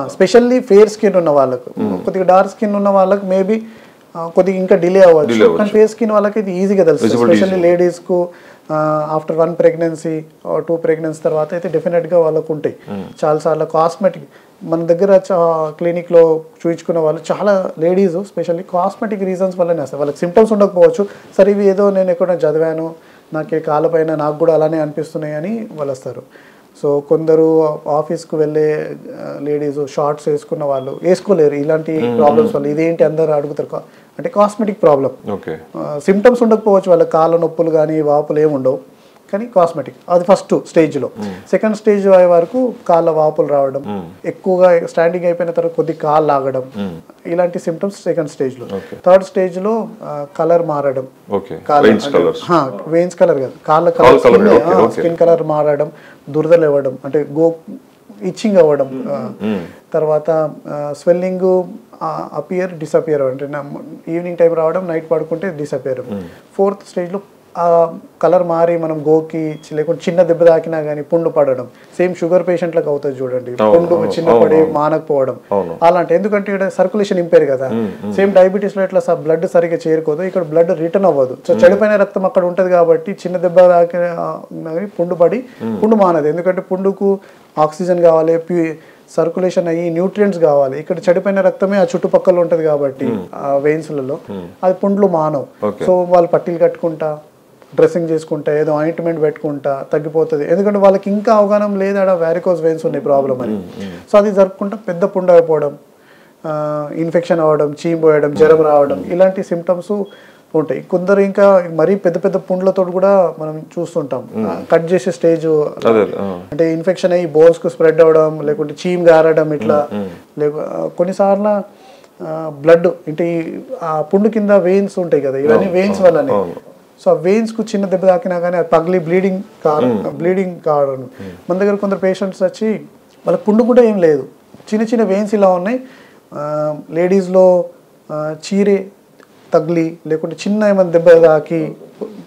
Specially fair skin ఉన్న వాళ్ళకు, కొద్దిగా డార్క్ స్కిన్ ఉన్న వాళ్ళకి మేబీ కొద్దిగా ఇంకా డిలే అవ్వచ్చు, కానీ ఫేర్ స్కిన్ వాళ్ళకి ఇది ఈజీగా తెలుస్తుంది. స్పెషల్లీ లేడీస్కు ఆఫ్టర్ 1 ప్రెగ్నెన్సీ 2 ప్రెగ్నెన్సీ తర్వాత అయితే డెఫినెట్గా వాళ్ళకు ఉంటాయి. చాలాసార్లు కాస్మెటిక్ మన దగ్గర క్లినిక్లో చూయించుకున్న వాళ్ళు చాలా లేడీస్ స్పెషల్లీ కాస్మెటిక్ రీజన్స్ వల్లనే వస్తాయి. వాళ్ళకి సిమ్టమ్స్ ఉండకపోవచ్చు, సరే ఇవి ఏదో నేను ఎక్కడ చదివాను, నాకు కాళ్ళపైన నాకు కూడా అలానే అనిపిస్తున్నాయి అని వాళ్ళు వస్తారు. సో కొందరు ఆఫీస్కు వెళ్ళే లేడీస్ షార్ట్స్ వేసుకున్న వాళ్ళు వేసుకోలేరు ఇలాంటి ప్రాబ్లమ్స్ వల్ల. ఇదేంటి అందరు అడుగుతారు, అంటే కాస్మెటిక్ ప్రాబ్లం. సిమ్టమ్స్ ఉండకపోవచ్చు, వాళ్ళ కాళ్ళ నొప్పులు కానీ వాపులు ఏమి ఉండవు, కానీ కాస్మెటిక్. అది ఫస్ట్ స్టేజ్లో. సెకండ్ స్టేజ్ అయ్యే వరకు కాళ్ళ వాపులు రావడం, ఎక్కువగా స్టాండింగ్ అయిపోయిన తర్వాత కొద్ది కాళ్ళు లాగడం, ఇలాంటి సిమ్టమ్స్ సెకండ్ స్టేజ్లో. థర్డ్ స్టేజ్లో కలర్ మారడం, వెయిన్స్ కలర్ కాదు, కాళ్ళ కలర్, స్కిన్ కలర్ మారడం, దురదలు ఇవ్వడం, అంటే ఇచ్చింగ్ అవ్వడం, తర్వాత స్వెల్లింగ్ అపియర్ డిసపియర్, అంటే ఈవినింగ్ టైం రావడం, నైట్ పడుకుంటే డిసపియర్. ఫోర్త్ స్టేజ్లో కలర్ మారి మనం గోకి లేకుంటే చిన్న దెబ్బ తాకినా కానీ పుండు పడడం, సేమ్ షుగర్ పేషెంట్లకు అవుతుంది చూడండి, పుండు చిన్న పడి మానకపోవడం అలాంటి. ఎందుకంటే ఇక్కడ సర్క్యులేషన్ ఇంపేర్ కదా, సేమ్ డయాబెటీస్లో ఎట్లా బ్లడ్ సరిగ్గా చేరుకోదు, ఇక్కడ బ్లడ్ రిటర్న్ అవ్వదు. సో చెడిపోయిన రక్తం అక్కడ ఉంటుంది కాబట్టి చిన్న దెబ్బ తాకిన పుండు పడి పుండు మానదు. ఎందుకంటే పుండుకు ఆక్సిజన్ కావాలి, సర్క్యులేషన్ అయ్యి న్యూట్రియంట్స్ కావాలి. ఇక్కడ చెడిపోయిన రక్తమే ఆ చుట్టుపక్కల ఉంటుంది కాబట్టి ఆ వెయిన్స్లలో అది పుండ్లు మానవు. సో వాళ్ళు పట్టీలు కట్టుకుంటా, డ్రెస్సింగ్ చేసుకుంటా, ఏదో ఆయింట్మెంట్ పెట్టుకుంటా తగ్గిపోతుంది. ఎందుకంటే వాళ్ళకి ఇంకా అవగాహన లేదు ఆడ వ్యారికోస్ వెయిన్స్ ఉన్నాయి ప్రాబ్లం అని. సో అది జరుపుకుంటా పెద్ద పుండు అయిపోవడం, ఇన్ఫెక్షన్ అవ్వడం, చీమ్ పోయడం, జ్వరం రావడం, ఇలాంటి సిమ్టమ్స్ ఉంటాయి. కొందరు ఇంకా మరీ పెద్ద పెద్ద పుండ్లతో కూడా మనం చూస్తుంటాం. కట్ చేసే స్టేజ్ అంటే ఇన్ఫెక్షన్ అయ్యి బోన్స్కు స్ప్రెడ్ అవ్వడం, లేకుంటే చీమ్ గారడం, ఇట్లా కొన్నిసార్లు బ్లడ్ అంటే ఆ పుండు కింద వెయిన్స్ ఉంటాయి కదా, ఇవన్నీ వెయిన్స్ వల్లనే. సో ఆ వెయిన్స్కు చిన్న దెబ్బ తాకినా కానీ అది పగిలి బ్లీడింగ్ కావడం. మన దగ్గర కొందరు పేషెంట్స్ వచ్చి వాళ్ళ పుండు కూడా ఏం లేదు, చిన్న చిన్న వెయిన్స్ ఇలా ఉన్నాయి, లేడీస్లో చీరే తగిలి లేకుంటే చిన్న ఏమైనా దెబ్బ తాకి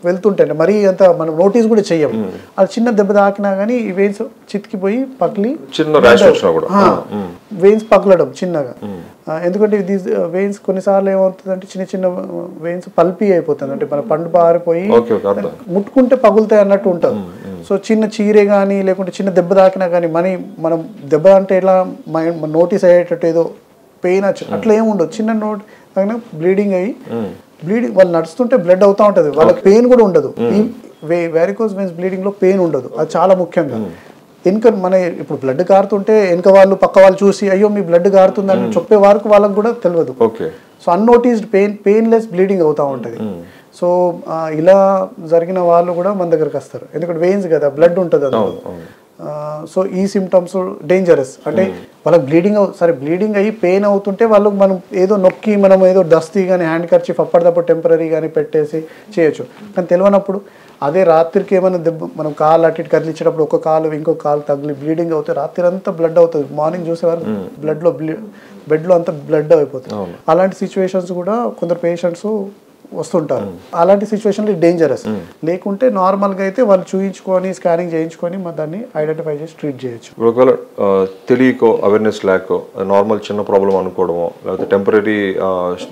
వెళ్తుంటాయి, మరీ అంత మనం నోటీస్ కూడా చెయ్యం. అది చిన్న దెబ్బ తాకినా కానీ ఈ వెయిన్స్ చితికిపోయి పగిలి వెయిన్స్ పగలడం చిన్నగా. ఎందుకంటే ఇది వెయిన్స్ కొన్నిసార్లు ఏమవుతుందంటే చిన్న చిన్న వెయిన్స్ పల్పీ అయిపోతుంది, అంటే మన పండు పారిపోయి ముట్టుకుంటే పగులుతాయి అన్నట్టు ఉంటుంది. సో చిన్న చీరే కానీ లేకుంటే చిన్న దెబ్బ తాకినా కానీ మనం దెబ్బ అంటే ఎలా నోటీస్ అయ్యేటట్టు ఏదో పెయిన్ అట్లా ఏమి ఉండదు, చిన్న నోట్ బ్లీడింగ్ అయ్యి వాళ్ళు నడుస్తుంటే బ్లడ్ అవుతా ఉంటుంది, వాళ్ళకి పెయిన్ కూడా ఉండదు. ఈ వ్యారికోస్ వెయిన్స్ బ్లీడింగ్ లో పెయిన్ ఉండదు, అది చాలా ముఖ్యంగా. వెనుక మన ఇప్పుడు బ్లడ్ కారుతుంటే వెనుక వాళ్ళు పక్క వాళ్ళు చూసి అయ్యో మీ బ్లడ్ కారుతుందని చెప్పే వరకు వాళ్ళకి కూడా తెలియదు. సో అన్నోటీస్డ్ పెయిన్లెస్ బ్లీడింగ్ అవుతూ ఉంటుంది. సో ఇలా జరిగిన వాళ్ళు కూడా మన దగ్గరకు వస్తారు, ఎందుకంటే వెయిన్స్ కదా, బ్లడ్ ఉంటుంది అందులో. సో ఈ సిమ్టమ్స్ డేంజరస్, అంటే వాళ్ళకి బ్లీడింగ్ అయ్యి పెయిన్ అవుతుంటే వాళ్ళకి మనం ఏదో నొక్కి మనం ఏదో దస్తీ కానీ హ్యాండ్ కర్చీఫ్ అప్పటిదప్పుడు టెంపరీ కానీ పెట్టేసి చేయొచ్చు. కానీ తెలియనప్పుడు అదే రాత్రికి ఏమైనా దెబ్బ మనం కాలు అటు ఇటు కదిలించేటప్పుడు ఒక కాలు ఇంకొక కాలు తగిలి బ్లీడింగ్ అవుతే రాత్రి అంతా బ్లడ్ అవుతుంది, మార్నింగ్ చూసేవారు బెడ్లో అంతా బ్లడ్ అయిపోతుంది. అలాంటి సిచ్యువేషన్స్ కూడా కొందరు పేషెంట్స్ వస్తుంటారు. అలాంటి సిచ్యువేషన్లో డేంజరస్. లేకుంటే నార్మల్గా అయితే వాళ్ళు చూయించుకొని స్కానింగ్ చేయించుకొని దాన్ని ఐడెంటిఫై చేసి ట్రీట్ చేయొచ్చు. ఒకవేళ తెలియకో అవేర్నెస్ లేకో నార్మల్ చిన్న ప్రాబ్లం అనుకోవడమో, లేకపోతే టెంపరీ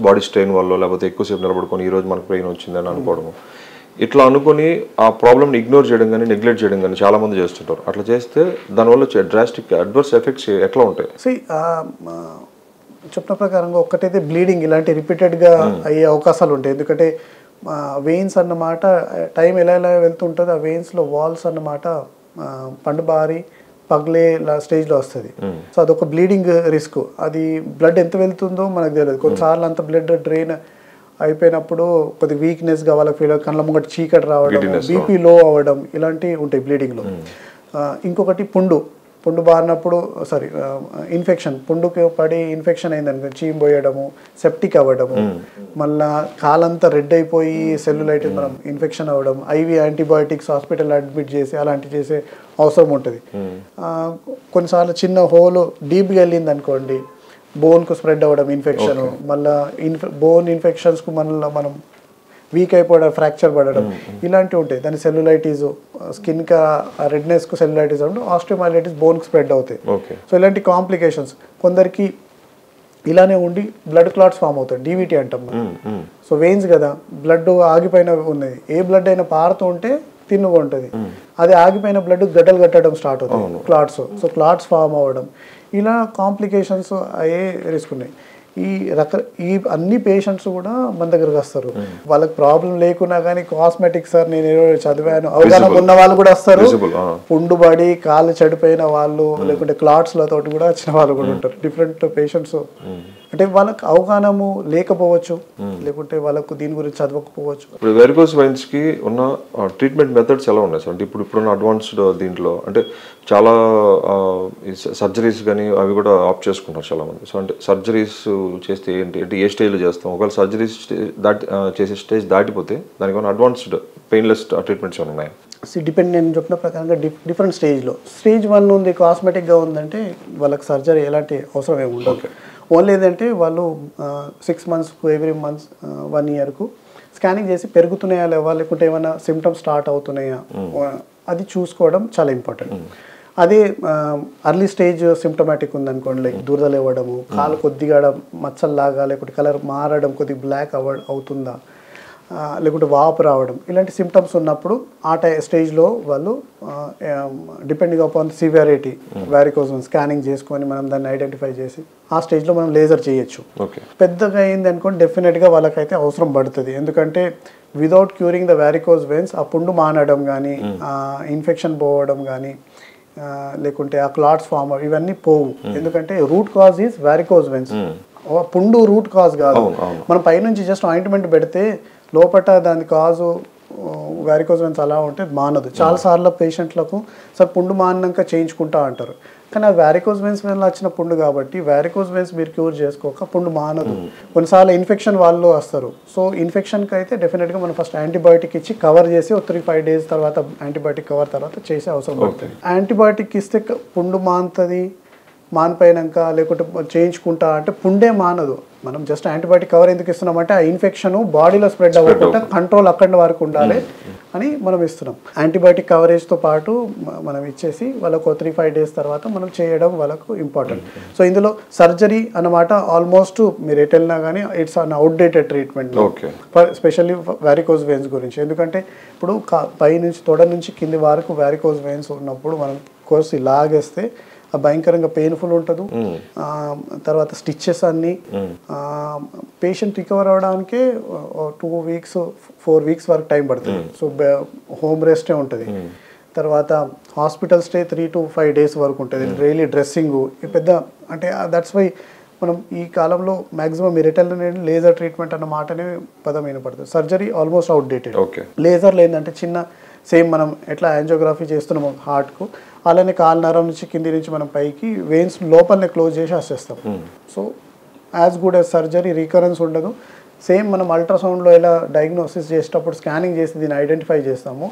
బాడీ స్ట్రెయిన్ వల్ల, లేకపోతే ఎక్కువసేపు నిలబడుకొని ఈరోజు మనకు పెయిన్ వచ్చిందని అనుకోవడము, ఇట్లా అనుకుని ఆ ప్రాబ్లమ్ని ఇగ్నోర్ చేయడం కానీ నెగ్లెక్ట్ చేయడం కానీ చాలా మంది చేస్తుంటారు. అట్లా చేస్తే దానివల్ల డ్రాస్టిక్ అడ్వర్స్ ఎఫెక్ట్స్ ఎట్లా ఉంటాయి? చెప్పిన ప్రకారంగా ఒక్కటైతే బ్లీడింగ్ ఇలాంటి రిపీటెడ్గా అయ్యే అవకాశాలు ఉంటాయి. ఎందుకంటే వెయిన్స్ అన్నమాట టైం ఎలా వెళ్తుంటుంది, ఆ వెయిన్స్లో వాల్స్ అన్నమాట పండు బారి పగిలే స్టేజ్లో వస్తుంది. సో అదొక బ్లీడింగ్ రిస్క్. అది బ్లడ్ ఎంత వెళ్తుందో మనకు తెలియదు. కొన్నిసార్లు అంత బ్లడ్ డ్రైన్ అయిపోయినప్పుడు కొద్ది వీక్నెస్గా వాళ్ళకి ఫీల్, కళ్ళ ముంగట చీకటి రావడం, బీపీ లో అవ్వడం, ఇలాంటివి ఉంటాయి బ్లీడింగ్లో. ఇంకొకటి పుండు బారినప్పుడు ఇన్ఫెక్షన్, పుండుకి పడి ఇన్ఫెక్షన్ అయిందనుకో చీమ్ పోయడము, సెప్టిక్ అవ్వడము, మళ్ళీ కాలంతా రెడ్ అయిపోయి సెల్యులైట్ మనం ఇన్ఫెక్షన్ అవ్వడం, ఐవి యాంటీబయాటిక్స్ హాస్పిటల్ అడ్మిట్ చేసి అలాంటివి చేసే అవసరం ఉంటుంది. కొన్నిసార్లు చిన్న హోల్ డీప్గా వెళ్ళింది అనుకోండి, బోన్కు స్ప్రెడ్ అవ్వడం ఇన్ఫెక్షన్, మళ్ళీ బోన్ ఇన్ఫెక్షన్స్కు మళ్ళీ మనం వీక్ అయిపోవడం, ఫ్రాక్చర్ పడడం ఇలాంటివి ఉంటాయి. దాని సెల్యులైటిస్, స్కిన్కి రెడ్నెస్కు సెల్యులైటిస్ అంటే ఆస్టియోమైలైటిస్ బోన్కి స్ప్రెడ్ అవుతాయి. సో ఇలాంటి కాంప్లికేషన్స్ కొందరికి ఇలానే ఉండి బ్లడ్ క్లాట్స్ ఫామ్ అవుతాయి, డీవీటీ అంటాం మనం. సో వెయిన్స్ కదా, బ్లడ్ ఆగిపోయిన ఉన్నది, ఏ బ్లడ్ అయినా పారుతూ ఉంటే తిన్నుగా ఉంటుంది, అది ఆగిపోయిన బ్లడ్ గడ్డలు కట్టడం స్టార్ట్ అవుతుంది, క్లాట్స్. సో క్లాట్స్ ఫామ్ అవ్వడం, ఇలా కాంప్లికేషన్స్ అయ్యే రిస్క్ ఉన్నాయి. ఈ అన్ని పేషెంట్స్ కూడా మన దగ్గరకు వస్తారు. వాళ్ళకి ప్రాబ్లం లేకున్నా కానీ కాస్మెటిక్ సార్ నేను చదివాను అవగాహన ఉన్న వాళ్ళు కూడా వస్తారు. పుండుబడి కాళ్ళు చెడిపోయిన వాళ్ళు లేకుంటే క్లాట్స్లతో కూడా వచ్చిన వాళ్ళు కూడా ఉంటారు. డిఫరెంట్ పేషెంట్స్ అంటే వాళ్ళకి అవగాహనము లేకపోవచ్చు, లేకుంటే వాళ్ళకు దీని గురించి చదవకపోవచ్చు. ఇప్పుడు వెరికోస్ వెయిన్స్ కి ఉన్న ట్రీట్మెంట్ మెథడ్స్ ఎలా ఉన్నాయి సార్? అంటే ఇప్పుడున్న అడ్వాన్స్డ్ దీంట్లో అంటే చాలా సర్జరీస్ కానీ అవి కూడా ఆప్ట్ చేసుకుంటారు చాలా మంది. సో అంటే సర్జరీస్ చేస్తే ఏంటి అంటే ఏ స్టేజ్లో చేస్తాం? ఒకవేళ సర్జరీస్ చేసే స్టేజ్ దాటిపోతే దానికి ఏమైనా అడ్వాన్స్డ్ పెయిన్లెస్ ట్రీట్మెంట్స్ ఏమైనా ఉన్నాయి? డిపెండ్, నేను చెప్పిన ప్రకారంగా డిఫరెంట్ స్టేజ్లో. స్టేజ్ 1 ఉంది, కాస్మెటిక్గా ఉందంటే వాళ్ళకి సర్జరీ ఎలాంటి అవసరం ఏమి ఉండదు. ఓన్లీ ఏంటంటే వాళ్ళు 6 మంత్స్కు ఎవ్రీ మంత్స్ 1 ఇయర్కు స్కానింగ్ చేసి పెరుగుతున్నాయా లేవా, లేకుంటే ఏమైనా సిమ్టమ్స్ స్టార్ట్ అవుతున్నాయా అది చూసుకోవడం చాలా ఇంపార్టెంట్. అదే అర్లీ స్టేజ్ సిమ్టమాటిక్ ఉందనుకోండి, లైక్ దురదలు ఇవ్వడము, కాలు కొద్దిగా మచ్చల్లాగా లేకుంటే కలర్ మారడం, కొద్దిగా బ్లాక్ అవుతుందా, లేకుంటే వాపు రావడం, ఇలాంటి సిమ్టమ్స్ ఉన్నప్పుడు ఆ స్టేజ్లో వాళ్ళు depending upon severity varicose scanning చేసుకొని మనం దాన్ని ఐడెంటిఫై చేసి ఆ స్టేజ్లో మనం లేజర్ చేయొచ్చు. పెద్దగా అయింది అనుకోండి డెఫినెట్గా వాళ్ళకైతే అవసరం పడుతుంది. ఎందుకంటే without curing the varicose veins ఆ పుండు మానడం కానీ, ఇన్ఫెక్షన్ పోవడం కానీ, లేకుంటే ఆ క్లాట్స్ ఫామ్ ఇవన్నీ పోవు. ఎందుకంటే root cause is varicose veins, పుండు రూట్ కాజ్ కాదు. మనం పైనుంచి జస్ట్ ఆయింట్మెంట్ పెడితే లోపల దాని కాజు వారికోస్ వెయిన్స్ అలా ఉంటే మానదు. చాలాసార్లు పేషెంట్లకు సార్ పుండు మానాక చేయించుకుంటా అంటారు, కానీ ఆ వారికోస్ వెయిన్స్ వల్ల వచ్చిన పుండు కాబట్టి వారికోస్ వెయిన్స్ మీరు క్యూర్ చేసుకోక పుండు మానదు. కొన్నిసార్లు ఇన్ఫెక్షన్ వాళ్ళు వస్తారు. సో ఇన్ఫెక్షన్కి అయితే డెఫినెట్గా మనం ఫస్ట్ యాంటీబయాటిక్ ఇచ్చి కవర్ చేసి 3-5 డేస్ తర్వాత యాంటీబయాటిక్ కవర్ తర్వాత చేసే అవసరం పడుతుంది. యాంటీబయాటిక్ ఇస్తే పుండు మానుతుంది, మానిపోయినాక లేకుంటే చేయించుకుంటా అంటే పుండే మానదు. మనం జస్ట్ యాంటీబయాటిక్ కవర్ ఎందుకు ఇస్తున్నామంటే ఆ ఇన్ఫెక్షన్ బాడీలో స్ప్రెడ్ అవ్వకుండా కంట్రోల్ అక్కడి వరకు ఉండాలి అని మనం ఇస్తున్నాం. యాంటీబయాటిక్ కవరేజ్తో పాటు మనం ఇచ్చేసి వాళ్ళకు 3-5 డేస్ తర్వాత మనం చేయడం వాళ్ళకు ఇంపార్టెంట్. సో ఇందులో సర్జరీ అన్నమాట ఆల్మోస్ట్ మీరు ఎటు వెళ్ళినా కానీ it's an outdated treatment, specially varicose veins గురించి. ఎందుకంటే ఇప్పుడు పై నుంచి తొడ నుంచి కింది వరకు వారికోస్ వెయిన్స్ ఉన్నప్పుడు మనం కోర్స్ లాగేస్తే భయంకరంగా పెయిన్ఫుల్ ఉంటుంది. తర్వాత స్టిచ్చెస్ అన్నీ పేషెంట్ రికవర్ అవ్వడానికి 2 వీక్స్ 4 వీక్స్ వరకు టైం పడుతుంది. సో హోమ్ రెస్టే ఉంటుంది. తర్వాత హాస్పిటల్ స్టే 3 to 5 డేస్ వరకు ఉంటుంది. డైలీ డ్రెస్సింగ్ పెద్ద అంటే దట్స్ వై మనం ఈ కాలంలో మ్యాక్సిమం మెరిటల్ లేజర్ ట్రీట్మెంట్ అన్న మాటనే పదం వినపడుతుంది. Surgery almost outdated. లేజర్లో ఏంటంటే చిన్న సేమ్ మనం ఎట్లా యాంజియోగ్రఫీ చేస్తున్నాము హార్ట్కు, అలానే కాలు నరం నుంచి కింది నుంచి మనం పైకి వెయిన్స్ లోపలనే క్లోజ్ చేసి వచ్చేస్తాం. So as good as surgery, recurrence ఉండదు. సేమ్ మనం అల్ట్రాసౌండ్లో ఎలా డయాగ్నోసిస్ చేసేటప్పుడు స్కానింగ్ చేసి దీన్ని ఐడెంటిఫై చేస్తాము,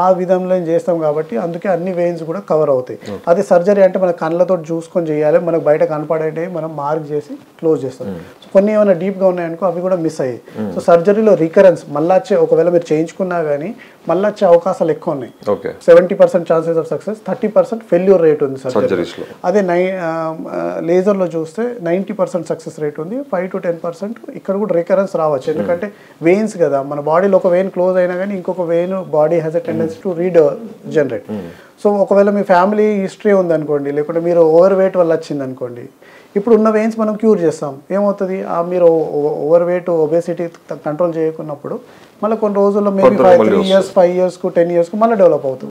ఆ విధంలో చేస్తాం కాబట్టి అందుకే అన్ని వెయిన్స్ కూడా కవర్ అవుతాయి. అదే సర్జరీ అంటే మన కళ్ళతో చూసుకొని చేయాలి, మనకు బయట కనపడేవి మనం మార్క్ చేసి క్లోజ్ చేస్తాం. సో కొన్ని ఏమైనా డీప్గా ఉన్నాయనుకో అవి కూడా మిస్ అయ్యాయి. సో సర్జరీలో రికరెన్స్ మళ్ళీ వచ్చే, ఒకవేళ మీరు చేయించుకున్నా కానీ మళ్ళీ వచ్చే అవకాశాలు ఎక్కువ ఉన్నాయి. 70% chances of success, 30% failure rate ఉంది సర్జరీలో. అదే లేజర్లో చూస్తే 90% సక్సెస్ రేట్ ఉంది, 5 to 10% ఇక్కడ కూడా రికరెన్స్ రావచ్చు. ఎందుకంటే వెయిన్స్ కదా, మన బాడీలో ఒక వెయిన్ క్లోజ్ అయినా కానీ ఇంకొక vein body has a tendency to regenerate. So ఒకవేళ మీ ఫ్యామిలీ హిస్టరీ ఉందనుకోండి, లేకుంటే మీరు ఓవర్ వెయిట్ వల్ల వచ్చింది అనుకోండి, ఇప్పుడు ఉన్న వెయిన్స్ మనం క్యూర్ చేస్తాం, ఏమవుతుంది మీరు ఓవర్ వెయిట్ ఒబేసిటీ కంట్రోల్ చేయకున్నప్పుడు మళ్ళీ కొన్ని రోజుల్లో మేబీ 5 years 5 years 10 years మళ్ళీ డెవలప్ అవుతుంది.